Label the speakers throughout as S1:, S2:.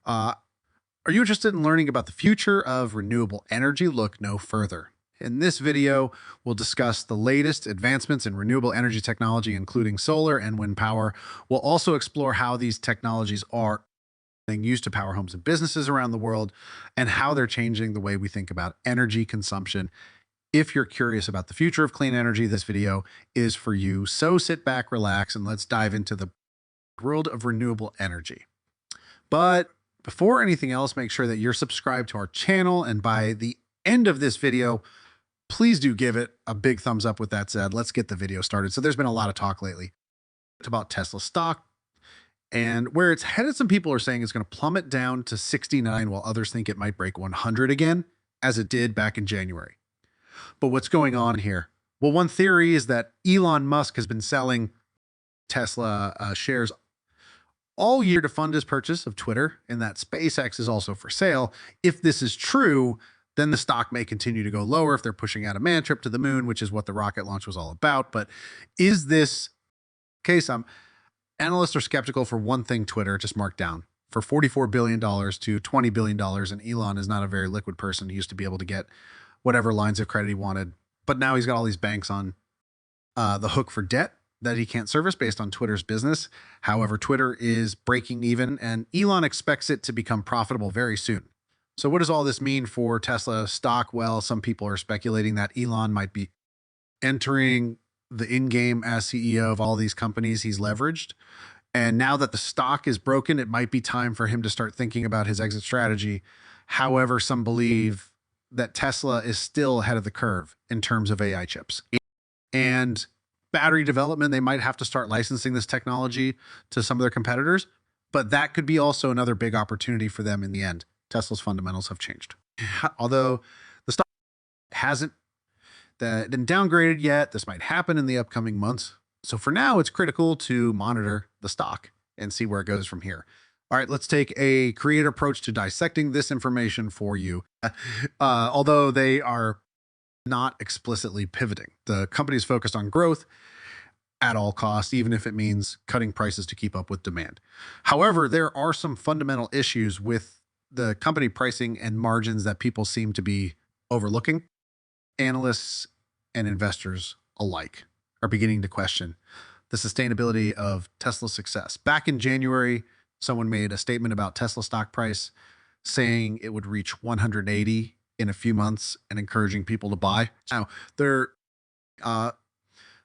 S1: Uh, are you interested in learning about the future of renewable energy? Look no further. In this video, we'll discuss the latest advancements in renewable energy technology, including solar and wind power. We'll also explore how these technologies are being used to power homes and businesses around the world and how they're changing the way we think about energy consumption. If you're curious about the future of clean energy, this video is for you. So sit back, relax, and let's dive into the world of renewable energy. But before anything else, make sure that you're subscribed to our channel. And by the end of this video, please do give it a big thumbs up. With that said, let's get the video started. So there's been a lot of talk lately about Tesla stock and where it's headed. Some people are saying it's going to plummet down to 69, while others think it might break 100 again, as it did back in January. But what's going on here? Well, one theory is that Elon Musk has been selling Tesla shares all year to fund his purchase of Twitter, and that SpaceX is also for sale. If this is true, then the stock may continue to go lower if they're pushing out a manned trip to the moon, which is what the rocket launch was all about. But is this case? Analysts are skeptical for one thing. Twitter just marked down for $44 billion to $20 billion, and Elon is not a very liquid person. He used to be able to get whatever lines of credit he wanted, but now he's got all these banks on the hook for debt that he can't service based on Twitter's business. However, Twitter is breaking even, and Elon expects it to become profitable very soon. So what does all this mean for Tesla stock? Well, some people are speculating that Elon might be entering the in-game as CEO of all these companies he's leveraged. And now that the stock is broken, it might be time for him to start thinking about his exit strategy. However, some believe that Tesla is still ahead of the curve in terms of AI chips and battery development. They might have to start licensing this technology to some of their competitors, but that could be also another big opportunity for them in the end. Tesla's fundamentals have changed. Although the stock hasn't been downgraded yet, this might happen in the upcoming months. So for now, it's critical to monitor the stock and see where it goes from here. All right, let's take a creative approach to dissecting this information for you. Although they are not explicitly pivoting, the company is focused on growth at all costs, even if it means cutting prices to keep up with demand. However, there are some fundamental issues with the company pricing and margins that people seem to be overlooking. Analysts and investors alike are beginning to question the sustainability of Tesla's success. Back in January, someone made a statement about Tesla stock price saying it would reach 180 in a few months and encouraging people to buy. Now, they're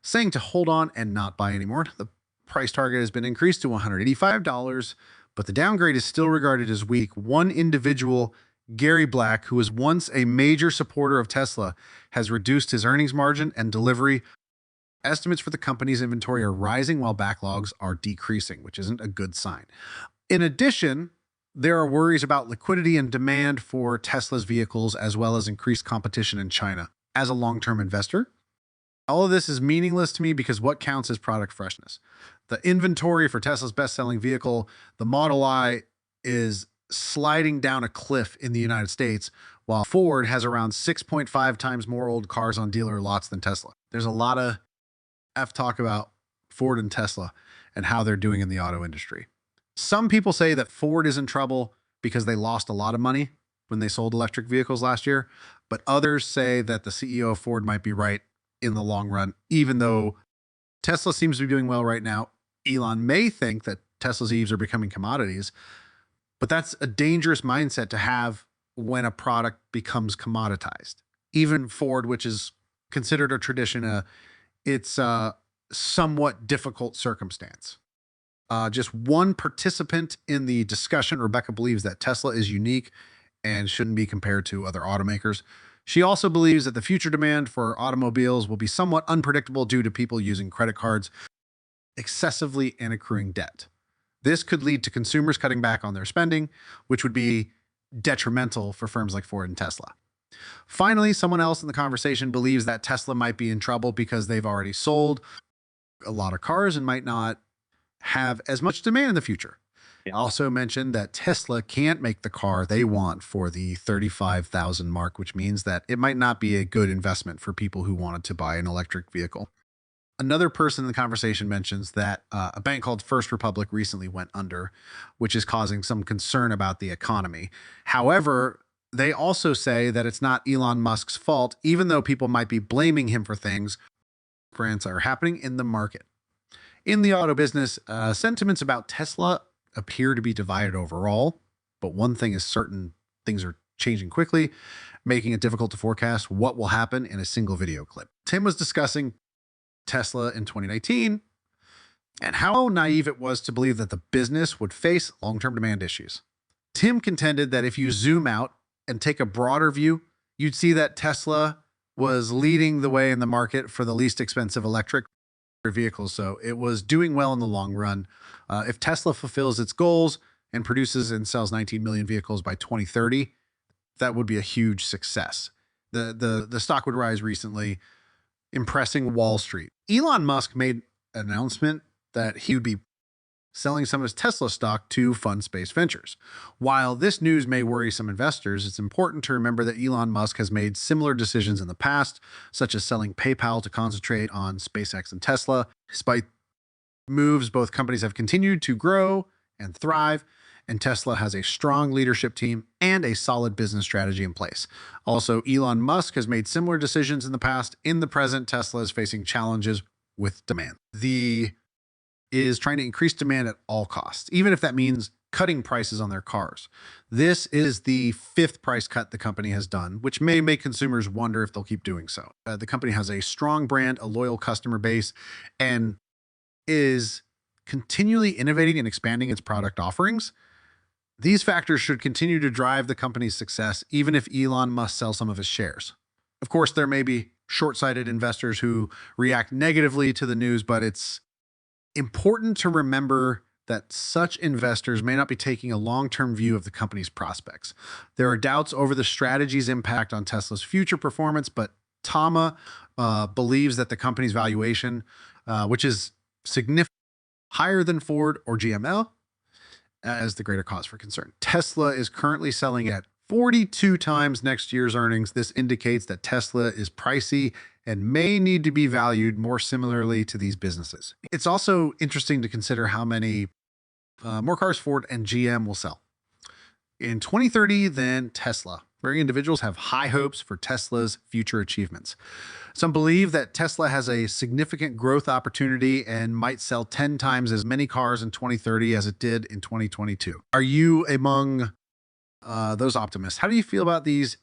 S1: saying to hold on and not buy anymore. The price target has been increased to $185, but the downgrade is still regarded as weak. One individual, Gary Black, who was once a major supporter of Tesla, has reduced his earnings margin and delivery. Estimates for the company's inventory are rising while backlogs are decreasing, which isn't a good sign. In addition, there are worries about liquidity and demand for Tesla's vehicles, as well as increased competition in China. As a long-term investor, all of this is meaningless to me because what counts is product freshness. The inventory for Tesla's best-selling vehicle, the Model I, is sliding down a cliff in the United States, while Ford has around 6.5 times more old cars on dealer lots than Tesla. There's a lot of talk about Ford and Tesla and how they're doing in the auto industry. Some people say that Ford is in trouble because they lost a lot of money when they sold electric vehicles last year, but others say that the CEO of Ford might be right in the long run. Even though Tesla seems to be doing well right now, Elon may think that Tesla's EVs are becoming commodities, but that's a dangerous mindset to have when a product becomes commoditized. Even Ford, which is considered a tradition, it's a somewhat difficult circumstance. Just one participant in the discussion, Rebecca, believes that Tesla is unique and shouldn't be compared to other automakers. She also believes that the future demand for automobiles will be somewhat unpredictable due to people using credit cards excessively and accruing debt. This could lead to consumers cutting back on their spending, which would be detrimental for firms like Ford and Tesla. Finally, someone else in the conversation believes that Tesla might be in trouble because they've already sold a lot of cars and might not have as much demand in the future. They also mentioned that Tesla can't make the car they want for the 35,000 mark, which means that it might not be a good investment for people who wanted to buy an electric vehicle. Another person in the conversation mentions that a bank called First Republic recently went under, which is causing some concern about the economy. However, they also say that it's not Elon Musk's fault, even though people might be blaming him for things that are happening in the market. In the auto business, sentiments about Tesla appear to be divided overall, but one thing is certain: things are changing quickly, making it difficult to forecast what will happen in a single video clip. Tim was discussing Tesla in 2019 and how naive it was to believe that the business would face long-term demand issues. Tim contended that if you zoom out and take a broader view, you'd see that Tesla was leading the way in the market for the least expensive electric vehicles, so it was doing well in the long run. If Tesla fulfills its goals and produces and sells 19 million vehicles by 2030, that would be a huge success. The stock would rise recently, impressing Wall Street. Elon Musk made an announcement that he would be selling some of his Tesla stock to fund space ventures. While this news may worry some investors, it's important to remember that Elon Musk has made similar decisions in the past, such as selling PayPal to concentrate on SpaceX and Tesla. Despite moves, both companies have continued to grow and thrive, and Tesla has a strong leadership team and a solid business strategy in place. Also, Elon Musk has made similar decisions in the past. In the present, Tesla is facing challenges with demand. Is trying to increase demand at all costs, even if that means cutting prices on their cars. This is the fifth price cut the company has done, which may make consumers wonder if they'll keep doing so. The company has a strong brand, a loyal customer base, and is continually innovating and expanding its product offerings. These factors should continue to drive the company's success, even if Elon must sell some of his shares. Of course, there may be short-sighted investors who react negatively to the news, but it's important to remember that such investors may not be taking a long-term view of the company's prospects. There are doubts over the strategy's impact on Tesla's future performance, but Tama believes that the company's valuation, which is significantly higher than Ford or GML, as the greater cause for concern. Tesla is currently selling at 42 times next year's earnings. This indicates that Tesla is pricey and may need to be valued more similarly to these businesses. It's also interesting to consider how many more cars Ford and GM will sell in 2030 than Tesla. Where individuals have high hopes for Tesla's future achievements. Some believe that Tesla has a significant growth opportunity and might sell 10 times as many cars in 2030 as it did in 2022. Are you among those optimists? How do you feel about these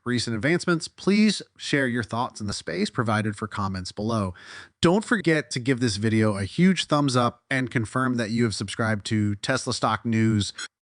S1: recent advancements? Please share your thoughts in the space provided for comments below. Don't forget to give this video a huge thumbs up and confirm that you have subscribed to Tesla Stock News